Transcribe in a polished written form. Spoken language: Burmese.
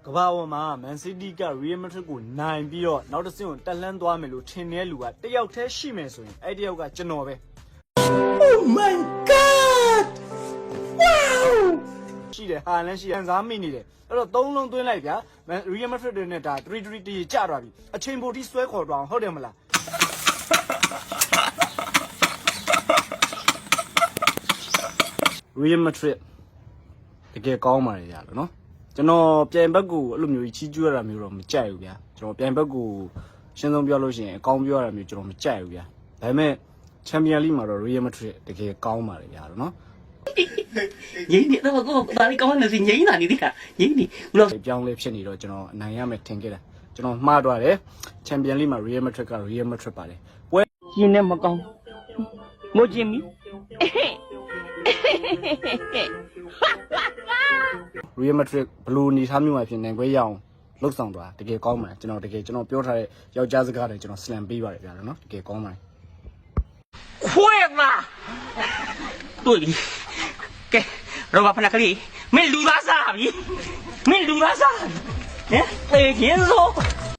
ကဘာပေါ်မှာမန်စီးတီးက Real Madrid ကိုနိုင်ပြီးတော့နောက်တစ်ဆင့်ကိုတက်လှမ်းသွားမယ်လို့ထင်တဲ့လူကတယောက်တည်းရှိမယ်ဆိုရင်အဲ့တယောက်ကကျွန်တော်ပဲ Oh my god wow ရှိတယ်ဟာလန်းရှိခံစားမိနေတယ်အဲ့တော့သုံးလုံးသွင်းလိုက်ဗျာ Real Madrid တွေနဲ့ဒါ3-3 တီးကြသွားပြီအချိန်ပိုတိဆွဲခေါ်တော့ဟုတ်တယ်မလား Real Madrid တကယ်ကောင်းပါလေရလို့နော်ကျွန်တော်ပြိုင်ဘက်ကိုအဲ့လိုမျိုးကြီးချီးကျူးရတာမျိုးတော့မကြိုက်ဘူးဗျာကျွန်တော်ပြိုင်ဘက်ကိုရှင်းဆုံးပြောလို့ရှိရင်အကောင်းပြောရတာမျိုးကျွန်တော်မကြိုက်ဘူးဗျာဒါပေမဲ့ချန်ပီယံလိမှာတော့ Real Madrid တကယ်ကောင်းပါလေဗျာလို့နော်ငိမ့်နေတော့ကိုဒါလေးကောင်းနေစီငိမ့်တာနေတိကငိမ့်နေဘလို့ပြောင်းလဲဖြစ်နေတော့ကျွန်တော်အနိုင်ရမယ်ထင်ခဲ့တာကျွန်တော်မှားသွားတယ်ချန်ပီယံလိမှာ Real Madrid က Real Madrid ပါတယ်ပွဲရှင်းနေမကောင်းငိုချင်ပြီ Real Madrid ဘလူးနေသားမျိုးမှဖြစ်နေခွဲရအောင်လှုပ်ဆောင်သွားတကယ်ကောင်းပါတယ်ကျွန်တော်ပြောထားတဲ့ယောက်ျားစကားတွေကျွန်တော် slam ပေးပါတယ်ဗျာနော်တကယ်ကောင်းပါတယ်ခွေးလားတွေ့ပြီကဲရောဘာဖနာကလေးမင်းလူသားစားပြီမင်းလူသားစားဟမ်သေခြင်းစို့